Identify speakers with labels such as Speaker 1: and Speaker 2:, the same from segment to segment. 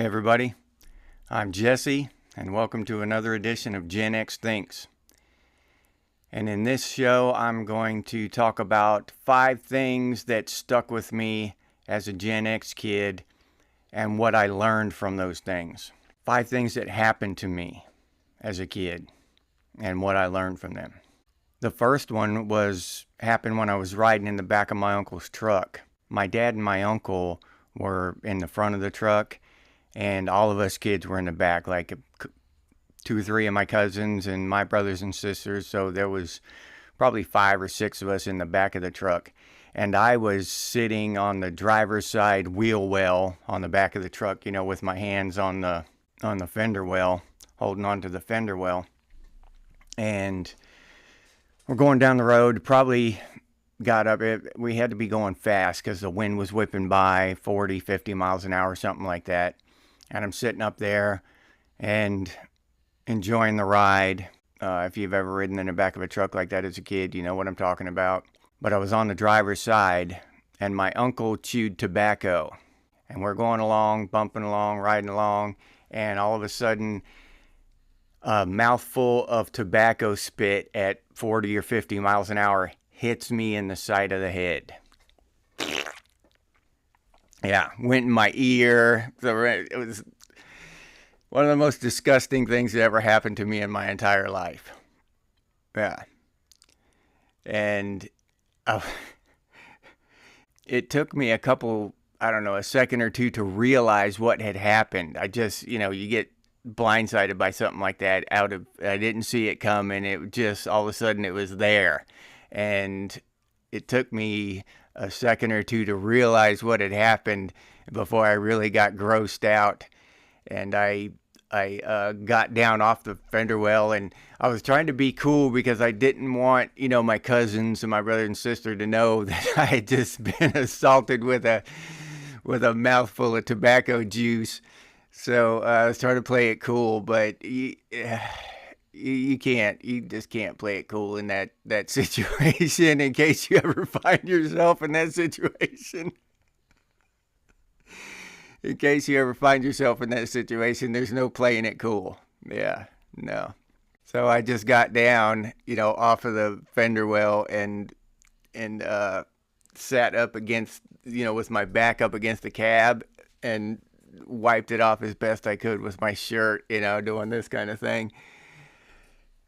Speaker 1: Hey everybody, I'm Jesse, and welcome to another edition of Gen X Thinks. And in this show, I'm going to talk about 5 things that stuck with me as a Gen X kid and what I learned from those things. 5 things that happened to me as a kid and what I learned from them. The first one happened when I was riding in the back of my uncle's truck. My dad and my uncle were in the front of the truck, and all of us kids were in the back, like 2 or 3 of my cousins and my brothers and sisters. So there was probably 5 or 6 of us in the back of the truck. And I was sitting on the driver's side wheel well on the back of the truck, with my hands on the fender well, holding on to the fender well. And we're going down the road, probably got up. We had to be going fast because the wind was whipping by 40, 50 miles an hour, something like that. And I'm sitting up there and enjoying the ride. If you've ever ridden in the back of a truck like that as a kid, you know what I'm talking about. But I was on the driver's side, and my uncle chewed tobacco. And we're going along, bumping along, riding along, and all of a sudden, a mouthful of tobacco spit at 40 or 50 miles an hour hits me in the side of the head. Yeah, went in my ear. It was one of the most disgusting things that ever happened to me in my entire life. Yeah. And it took me a second or two to realize what had happened. I just, you get blindsided by something like that I didn't see it coming. It just, all of a sudden it was there. And it took me a second or two to realize what had happened before I really got grossed out. And I got down off the fender well, and I was trying to be cool because I didn't want, my cousins and my brother and sister to know that I had just been assaulted with a mouthful of tobacco juice. So I was trying to play it cool, but you just can't play it cool in that situation in case you ever find yourself in that situation. In case you ever find yourself in that situation, there's no playing it cool. Yeah, no. So I just got down, off of the fender well and sat up against, with my back up against the cab and wiped it off as best I could with my shirt, doing this kind of thing,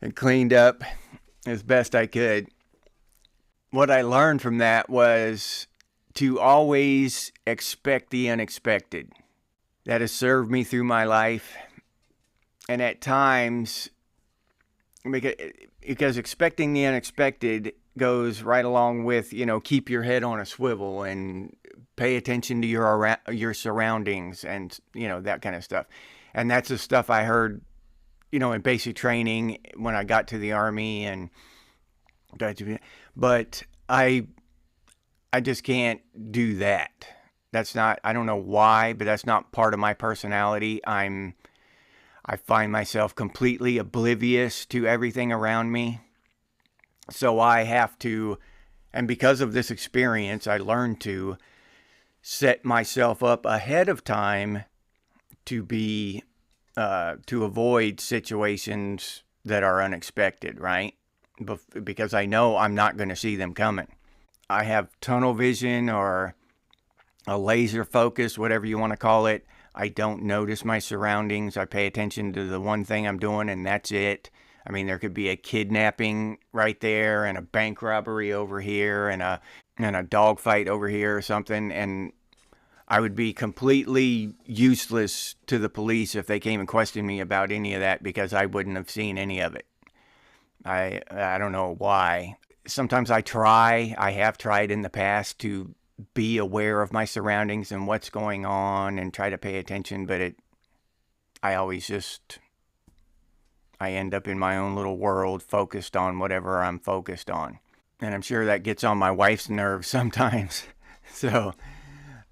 Speaker 1: and cleaned up as best I could. What I learned from that was to always expect the unexpected. That has served me through my life. And at times, because expecting the unexpected goes right along with, keep your head on a swivel and pay attention to your surroundings and, that kind of stuff. And that's the stuff I heard, in basic training when I got to the Army. But I just can't do that. That's not, I don't know why, but that's not part of my personality. I find myself completely oblivious to everything around me. So I have to, and because of this experience, I learned to set myself up ahead of time to avoid situations that are unexpected, right? Because I know I'm not going to see them coming. I have tunnel vision or a laser focus, whatever you want to call it. I don't notice my surroundings. I pay attention to the one thing I'm doing, and that's it. I mean, there could be a kidnapping right there and a bank robbery over here and a dog fight over here or something, and I would be completely useless to the police if they came and questioned me about any of that because I wouldn't have seen any of it. I don't know why. Sometimes I have tried in the past to be aware of my surroundings and what's going on and try to pay attention, but I end up in my own little world focused on whatever I'm focused on. And I'm sure that gets on my wife's nerves sometimes.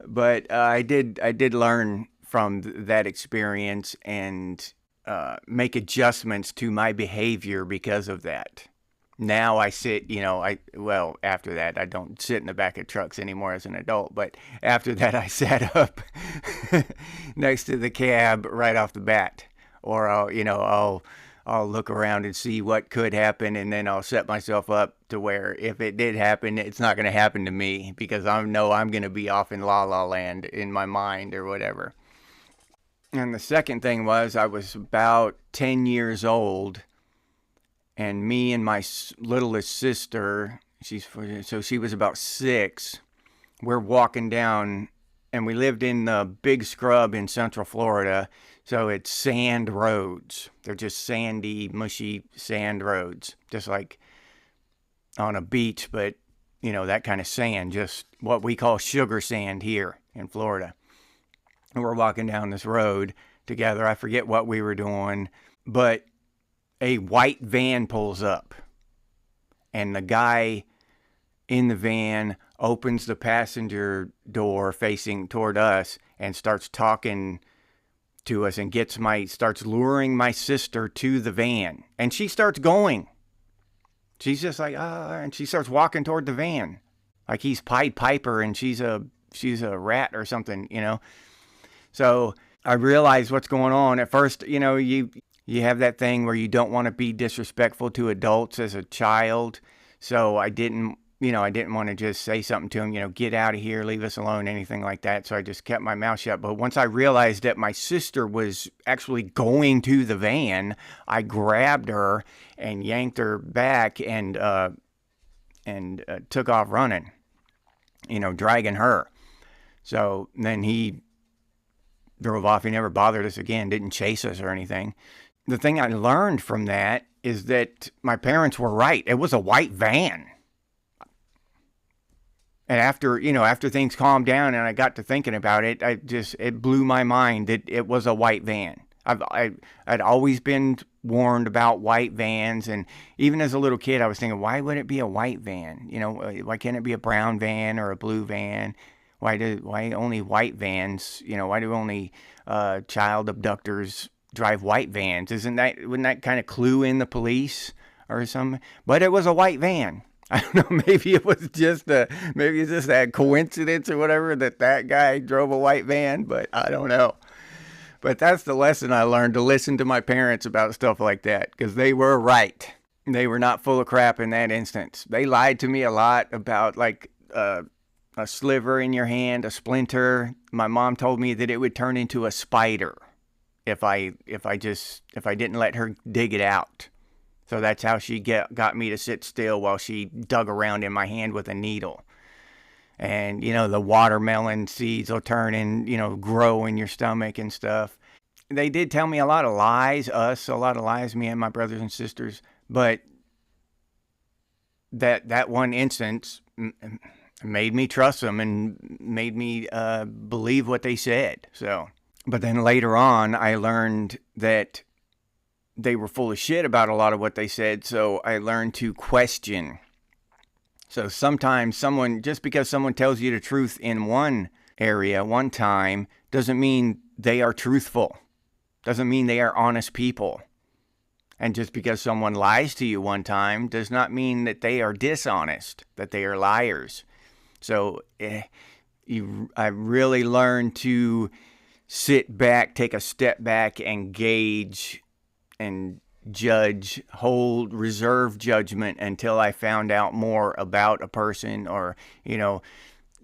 Speaker 1: But I did learn from that experience and make adjustments to my behavior because of that. Now I sit, well, after that, I don't sit in the back of trucks anymore as an adult, but after that, I sat up next to the cab right off the bat. Or I'll look around and see what could happen, and then I'll set myself up to where if it did happen, it's not going to happen to me because I know I'm going to be off in La La Land in my mind or whatever. And the second thing was I was about 10 years old, and me and my littlest sister, she was about 6. We're walking down, and we lived in the big scrub in Central Florida, so it's sand roads. They're just sandy, mushy sand roads, just like on a beach, but that kind of sand, just what we call sugar sand here in Florida. And we're walking down this road together. I forget what we were doing, but a white van pulls up, and the guy in the van opens the passenger door facing toward us and starts talking to us and starts luring my sister to the van. And she starts going. She's just like, and she starts walking toward the van like he's Pied Piper and she's a rat or something, So I realized what's going on. At first, you have that thing where you don't want to be disrespectful to adults as a child. So I didn't want to just say something to him, get out of here, leave us alone, anything like that. So I just kept my mouth shut. But once I realized that my sister was actually going to the van, I grabbed her and yanked her back and took off running, dragging her. So then he drove off. He never bothered us again, didn't chase us or anything. The thing I learned from that is that my parents were right. It was a white van. And after things calmed down and I got to thinking about it, it blew my mind that it was a white van. I'd always been warned about white vans, and even as a little kid, I was thinking, why would it be a white van? Why can't it be a brown van or a blue van? Why only white vans? Why do only child abductors drive white vans? Wouldn't that kind of clue in the police or something? But it was a white van. I don't know, maybe it's just that coincidence or whatever that guy drove a white van, but I don't know. But that's the lesson I learned, to listen to my parents about stuff like that, because they were right. They were not full of crap in that instance. They lied to me a lot about like a sliver in your hand, a splinter. My mom told me that it would turn into a spider if I didn't let her dig it out. So that's how she got me to sit still while she dug around in my hand with a needle. And, the watermelon seeds will turn and, grow in your stomach and stuff. They did tell me a lot of lies, me and my brothers and sisters. But that one instance made me trust them and made me believe what they said. So, but then later on, I learned that they were full of shit about a lot of what they said, so I learned to question. So sometimes just because someone tells you the truth in one area, one time, doesn't mean they are truthful. Doesn't mean they are honest people. And just because someone lies to you one time does not mean that they are dishonest, that they are liars. So I really learned to sit back, take a step back, and gauge and hold reserve judgment until I found out more about a person, or,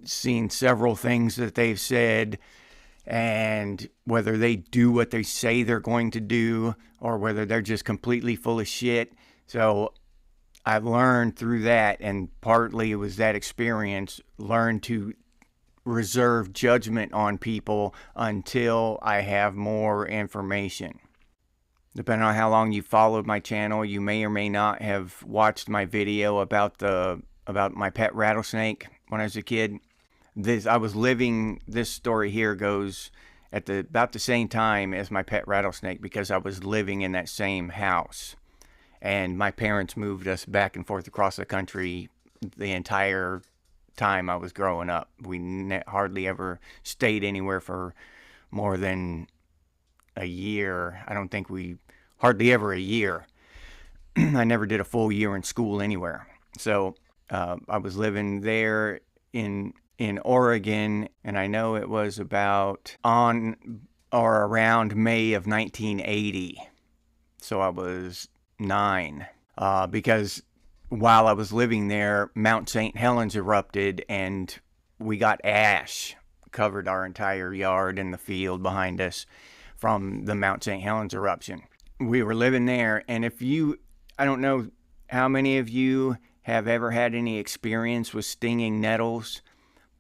Speaker 1: seen several things that they've said, and whether they do what they say they're going to do, or whether they're just completely full of shit. So I've learned through that, and partly it was that experience, learned to reserve judgment on people until I have more information. Depending on how long you followed my channel, you may or may not have watched my video about my pet rattlesnake when I was a kid. This story here goes at about the same time as my pet rattlesnake, because I was living in that same house. And my parents moved us back and forth across the country the entire time I was growing up. We hardly ever stayed anywhere for more than a year. I don't think hardly ever a year. I never did a full year in school anywhere. So I was living there in Oregon, and I know it was about on or around May of 1980. So I was 9. Because while I was living there, Mount St. Helens erupted, and we got ash covered our entire yard and the field behind us from the Mount St. Helens eruption. We were living there, and I don't know how many of you have ever had any experience with stinging nettles,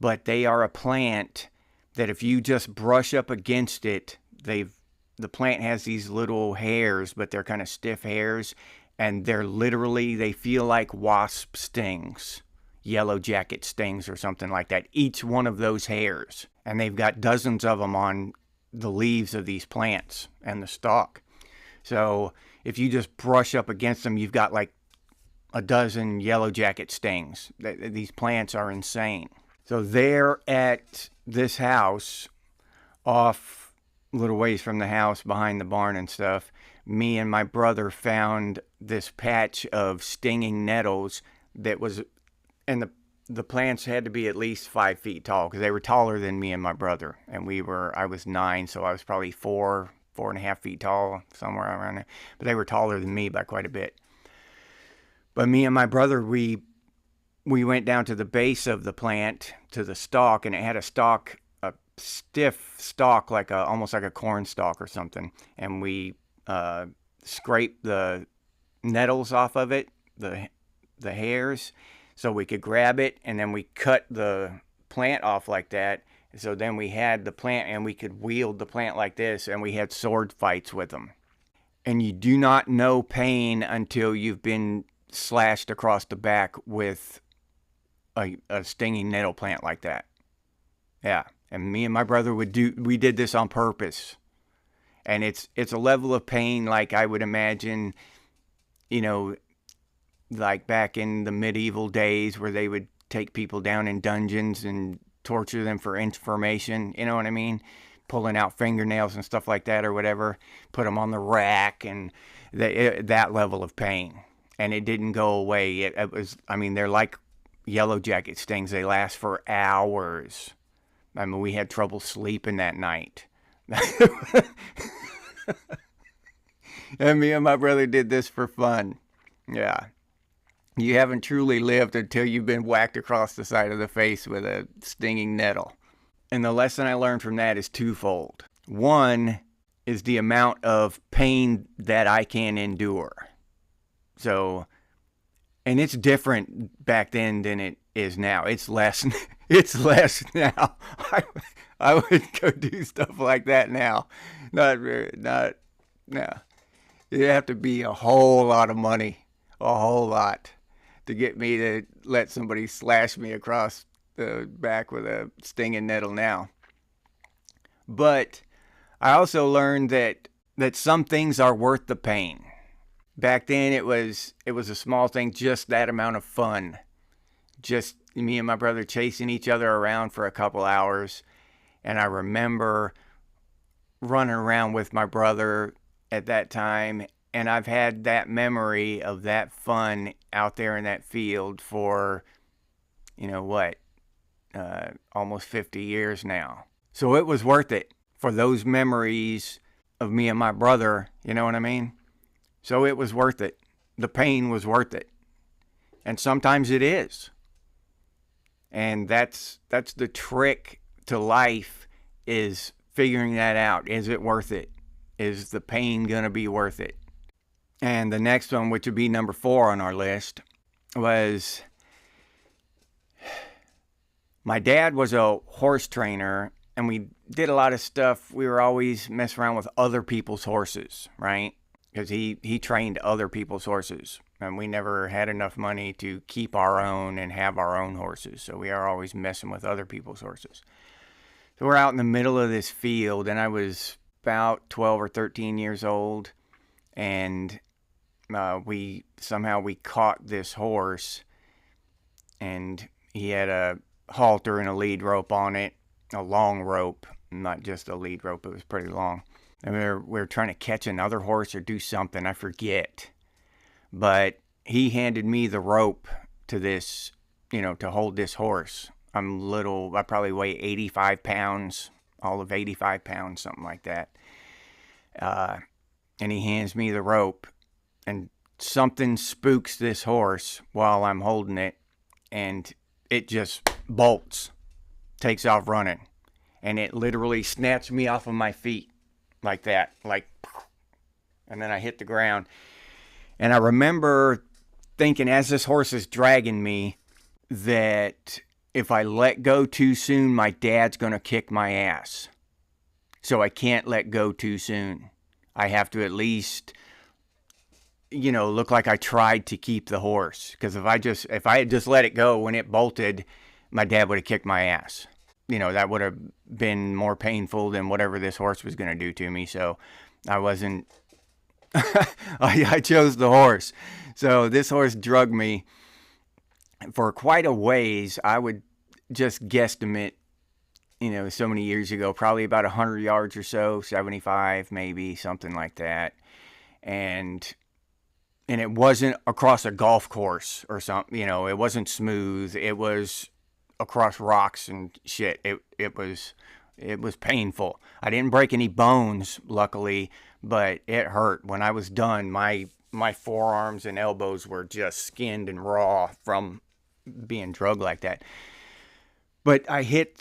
Speaker 1: but they are a plant that if you just brush up against it, the plant has these little hairs, but they're kind of stiff hairs, and they feel like wasp stings, yellow jacket stings or something like that, each one of those hairs. And they've got dozens of them on the leaves of these plants and the stalk. So if you just brush up against them, you've got like a dozen yellow jacket stings. These plants are insane. So there at this house, off a little ways from the house, behind the barn and stuff, me and my brother found this patch of stinging nettles that was, and the plants had to be at least 5 feet tall because they were taller than me and my brother. And I was 9, so I was probably 4.5 feet tall, somewhere around there. But they were taller than me by quite a bit. But me and my brother, we went down to the base of the plant, to the stalk, and it had a stiff stalk, almost like a corn stalk or something. And we scraped the nettles off of it, the hairs, so we could grab it, and then we cut the plant off like that. So then we had the plant, and we could wield the plant like this, and we had sword fights with them. And you do not know pain until you've been slashed across the back with a stinging nettle plant like that. Yeah, and me and my brother we did this on purpose. And it's a level of pain like I would imagine, like back in the medieval days where they would take people down in dungeons and torture them for information, you know what I mean? Pulling out fingernails and stuff like that or whatever, put them on the rack, and that level of pain. And it didn't go away. It was, they're like yellow jacket stings. They last for hours. We had trouble sleeping that night. And me and my brother did this for fun. Yeah. You haven't truly lived until you've been whacked across the side of the face with a stinging nettle. And the lesson I learned from that is twofold. One is the amount of pain that I can endure. So, and it's different back then than it is now. It's less. It's less now. I would go do stuff like that now. No. It'd have to be a whole lot of money, a whole lot, to get me to let somebody slash me across the back with a stinging nettle now. But I also learned that some things are worth the pain. Back then it was a small thing, just that amount of fun. Just me and my brother chasing each other around for a couple hours. And I remember running around with my brother at that time, and I've had that memory of that fun out there in that field for, almost 50 years now. So it was worth it for those memories of me and my brother, you know what I mean? So it was worth it. The pain was worth it. And sometimes it is. And that's the trick to life, is figuring that out. Is it worth it? Is the pain going to be worth it? And the next one, which would be number 4 on our list, was my dad was a horse trainer, and we did a lot of stuff. We were always messing around with other people's horses, right? Because he trained other people's horses, and we never had enough money to keep our own and have our own horses. So we are always messing with other people's horses. So we're out in the middle of this field, and I was about 12 or 13 years old, and we caught this horse, and he had a halter and a lead rope on it, a long rope, not just a lead rope. It was pretty long. And we were trying to catch another horse or do something, I forget. but he handed me the rope to this, to hold this horse. I'm little, I probably weigh 85 pounds, all of 85 pounds, something like that. And he hands me the rope, and something spooks this horse while I'm holding it, and it just bolts, takes off running, and it literally snatched me off of my feet like that, and then I hit the ground. And I remember thinking, as this horse is dragging me, that if I let go too soon, my dad's going to kick my ass. So I can't let go too soon. I have to at least, look like I tried to keep the horse. Because if I had just let it go when it bolted, my dad would have kicked my ass. That would have been more painful than whatever this horse was going to do to me. So I wasn't, I chose the horse. So this horse drugged me for quite a ways. I would just guesstimate, so many years ago, probably about 100 yards or so, 75 maybe, something like that. And it wasn't across a golf course or something, it wasn't smooth. It was across rocks and shit. It was painful. I didn't break any bones, luckily, but it hurt. When I was done, my forearms and elbows were just skinned and raw from being drugged like that. But I hit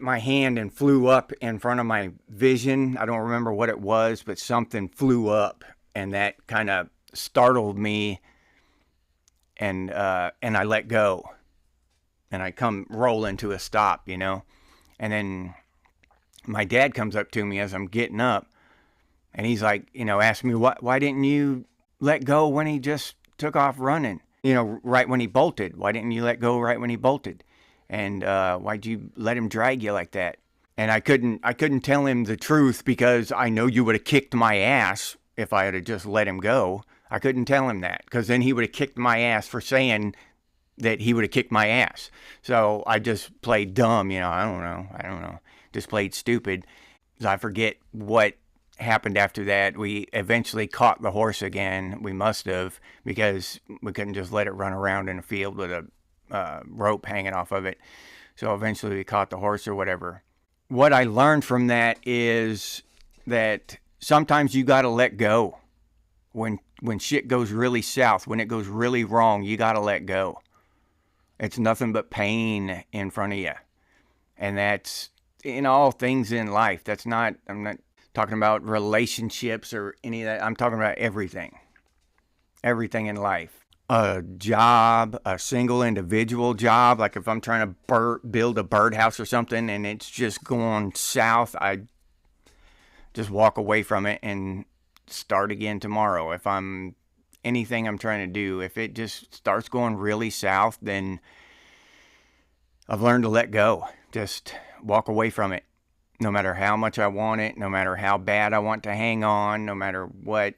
Speaker 1: my hand and flew up in front of my vision. I don't remember what it was, but something flew up, and that kind of startled me, and I let go, and I come rolling to a stop, and then my dad comes up to me as I'm getting up, and he's like, asked me, why didn't you let go when he just took off running? Right when he bolted. Why didn't you let go right when he bolted? And why'd you let him drag you like that? And I couldn't tell him the truth, because I know you would have kicked my ass if I had just let him go. I couldn't tell him that, because then he would have kicked my ass for saying that he would have kicked my ass. So I just played dumb, I don't know. Just played stupid. So I forget what happened after that. We eventually caught the horse again. We must have, because we couldn't just let it run around in a field with a rope hanging off of it. So eventually we caught the horse or whatever. What I learned from that is that sometimes you got to let go. When shit goes really south, when it goes really wrong, you got to let go. It's nothing but pain in front of you. And that's in all things in life. I'm not talking about relationships or any of that. I'm talking about everything. Everything in life. A job, a single individual job. Like if I'm trying to build a birdhouse or something and it's just going south, I just walk away from it and start again tomorrow. If anything I'm trying to do, if it just starts going really south, then I've learned to let go. Just walk away from it. No matter how much I want it, no matter how bad I want to hang on, no matter what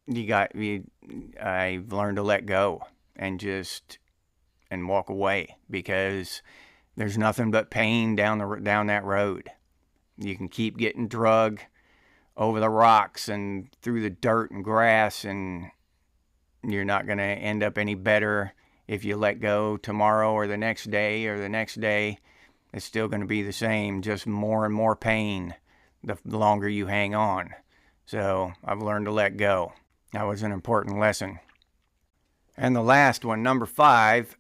Speaker 1: I've learned to let go and walk away, because there's nothing but pain down that road. You can keep getting drugged over the rocks and through the dirt and grass, and you're not going to end up any better if you let go tomorrow or the next day or the next day. It's still going to be the same, just more and more pain the longer you hang on. So I've learned to let go. That was an important lesson. And the last one, number 5,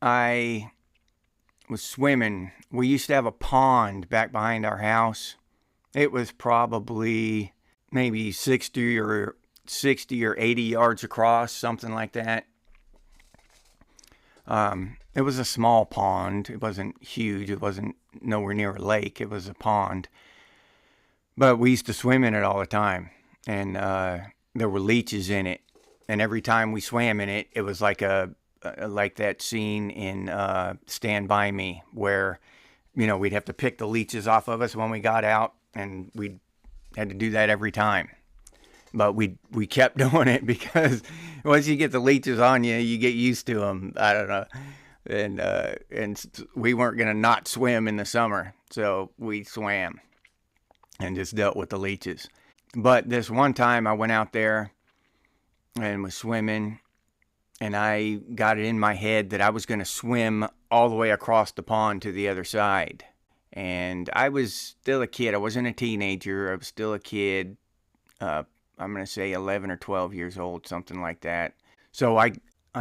Speaker 1: I was swimming. We used to have a pond back behind our house. It was probably maybe 60 or 80 yards across, something like that. It was a small pond. It wasn't huge. It wasn't nowhere near a lake. It was a pond. But we used to swim in it all the time. And there were leeches in it. And every time we swam in it, it was like like that scene in Stand By Me, where, we'd have to pick the leeches off of us when we got out, and we had to do that every time. But we kept doing it, because once you get the leeches on you, you get used to them. I don't know. And we weren't going to not swim in the summer, so we swam and just dealt with the leeches. But this one time I went out there, and was swimming, and I got it in my head that I was going to swim all the way across the pond to the other side. And I was still a kid. I wasn't a teenager. I was still a kid. I'm going to say 11 or 12 years old, something like that. So I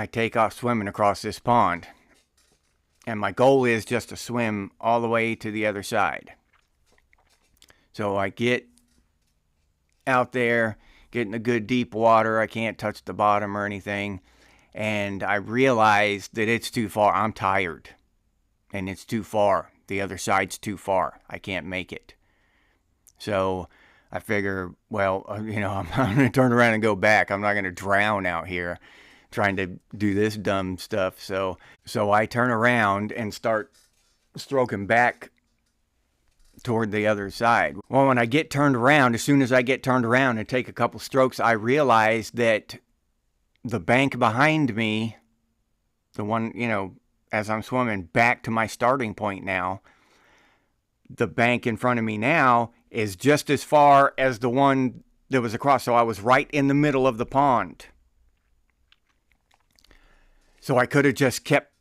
Speaker 1: take off swimming across this pond. And my goal is just to swim all the way to the other side. So I get out there, get in the good deep water. I can't touch the bottom or anything. And I realize that it's too far. I'm tired. And it's too far. The other side's too far. I can't make it. So I figure, well, I'm going to turn around and go back. I'm not going to drown out here trying to do this dumb stuff. So I turn around and start stroking back toward the other side. Well, when I get turned around, as soon as I get turned around and take a couple strokes, I realize that the bank behind me, the one, as I'm swimming back to my starting point now, the bank in front of me now is just as far as the one that was across. So I was right in the middle of the pond. So I could have just kept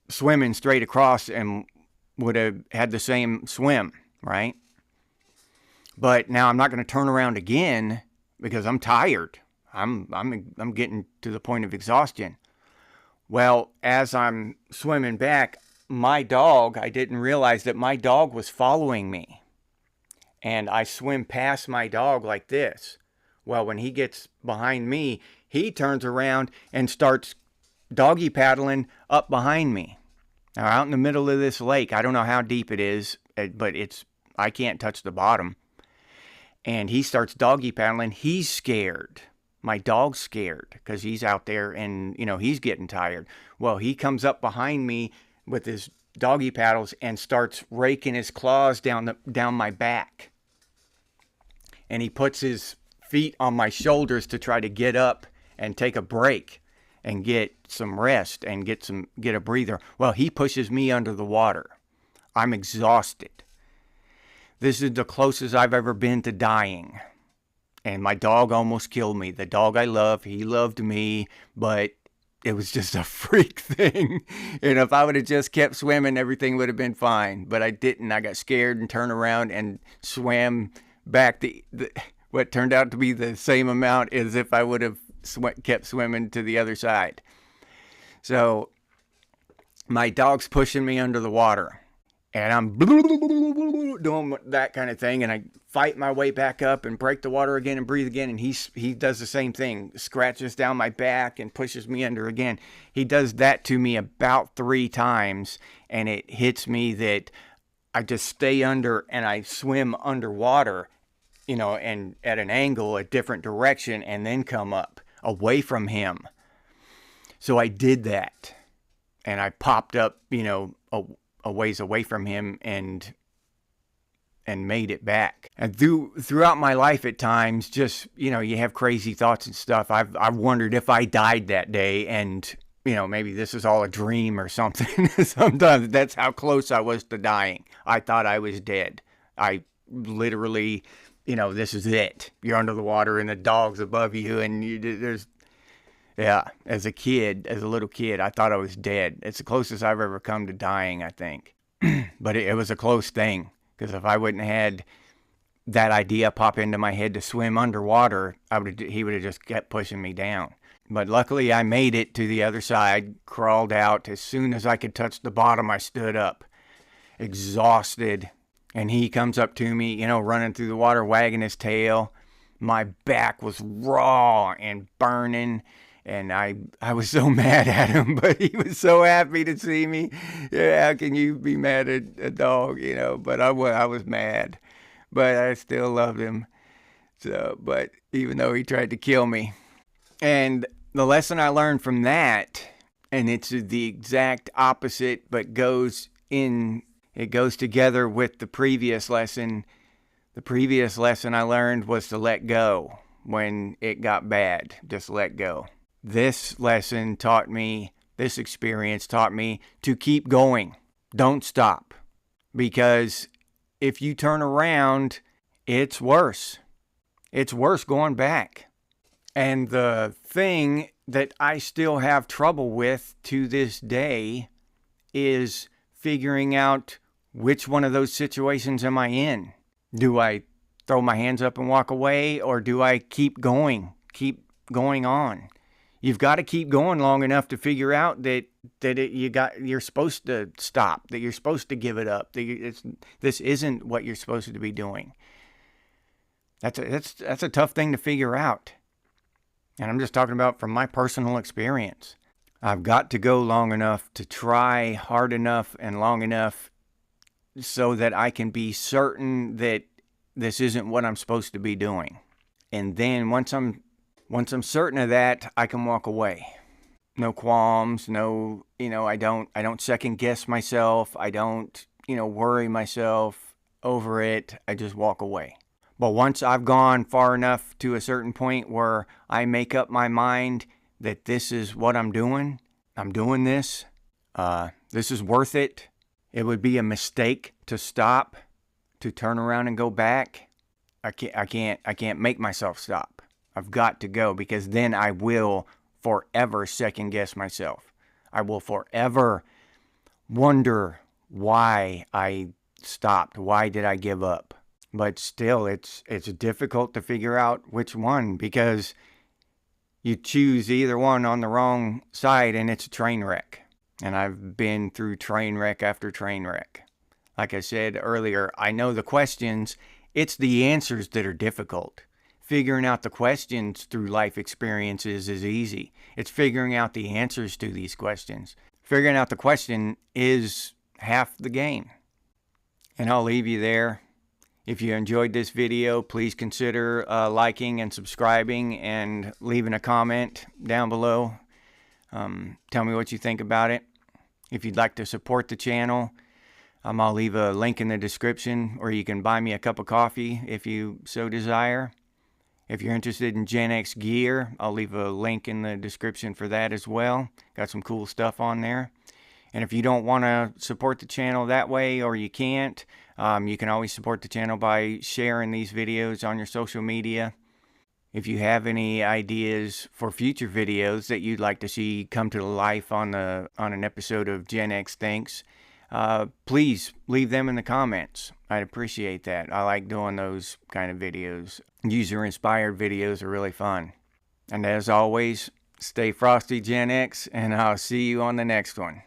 Speaker 1: swimming straight across and would have had the same swim, right? But now I'm not going to turn around again because I'm tired. I'm getting to the point of exhaustion. Well, as I'm swimming back, my dog, I didn't realize that my dog was following me. And I swim past my dog like this. Well, when he gets behind me, he turns around and starts doggy paddling up behind me. Now, out in the middle of this lake, I don't know how deep it is, but I can't touch the bottom. And he starts doggy paddling. He's scared. My dog's scared because he's out there and, he's getting tired. Well, he comes up behind me with his doggy paddles and starts raking his claws down my back. And he puts his feet on my shoulders to try to get up and take a break and get some rest and get a breather. Well, he pushes me under the water. I'm exhausted. This is the closest I've ever been to dying. And my dog almost killed me. The dog I love, he loved me, but it was just a freak thing. And if I would have just kept swimming, everything would have been fine. But I didn't. I got scared and turned around and swam back what turned out to be the same amount as if I would have kept swimming to the other side. So my dog's pushing me under the water. And I'm doing that kind of thing. And I fight my way back up and break the water again and breathe again. And he does the same thing. Scratches down my back and pushes me under again. He does that to me about 3 times. And it hits me that I just stay under and I swim underwater, and at an angle, a different direction, and then come up away from him. So I did that. And I popped up, a ways away from him and made it back. And throughout my life at times, just, you have crazy thoughts and stuff. I've wondered if I died that day and, maybe this is all a dream or something. Sometimes that's how close I was to dying. I thought I was dead. I literally, this is it. You're under the water and the dog's above you and as a little kid, I thought I was dead. It's the closest I've ever come to dying, I think. But it was a close thing, because if I wouldn't have had that idea pop into my head to swim underwater, he would have just kept pushing me down. But luckily, I made it to the other side, crawled out. As soon as I could touch the bottom, I stood up, exhausted. And he comes up to me, running through the water, wagging his tail. My back was raw and burning. And I was so mad at him, but he was so happy to see me. Yeah, how can you be mad at a dog, But I was mad. But I still loved him. So, but even though he tried to kill me. And the lesson I learned from that, and it's the exact opposite, but it goes together with the previous lesson. The previous lesson I learned was to let go when it got bad. Just let go. This experience taught me to keep going. Don't stop. Because if you turn around, it's worse. It's worse going back. And the thing that I still have trouble with to this day is figuring out which one of those situations am I in. Do I throw my hands up and walk away, or do I keep going on? You've got to keep going long enough to figure out that you're supposed to stop, that you're supposed to give it up, this isn't what you're supposed to be doing. That's a tough thing to figure out. And I'm just talking about from my personal experience. I've got to go long enough to try hard enough and long enough so that I can be certain that this isn't what I'm supposed to be doing. And then once I'm certain of that, I can walk away. No qualms, no, I don't second guess myself. I don't, worry myself over it. I just walk away. But once I've gone far enough to a certain point where I make up my mind that this is what I'm doing this, this is worth it. It would be a mistake to stop, to turn around and go back. I can't make myself stop. I've got to go, because then I will forever second guess myself. I will forever wonder why I stopped. Why did I give up? But still, it's difficult to figure out which one, because you choose either one on the wrong side and it's a train wreck. And I've been through train wreck after train wreck. Like I said earlier, I know the questions. It's the answers that are difficult. Figuring out the questions through life experiences is easy. It's figuring out the answers to these questions. Figuring out the question is half the game. And I'll leave you there. If you enjoyed this video, please consider liking and subscribing and leaving a comment down below. Tell me what you think about it. If you'd like to support the channel, I'll leave a link in the description, or you can buy me a cup of coffee if you so desire. If you're interested in Gen X gear, I'll leave a link in the description for that as well. Got some cool stuff on there. And if you don't want to support the channel that way, or you can't, you can always support the channel by sharing these videos on your social media. If you have any ideas for future videos that you'd like to see come to life on an episode of Gen X Thinks, please leave them in the comments. I'd appreciate that. I like doing those kind of videos. User-inspired videos are really fun. And as always, stay frosty, Gen X, and I'll see you on the next one.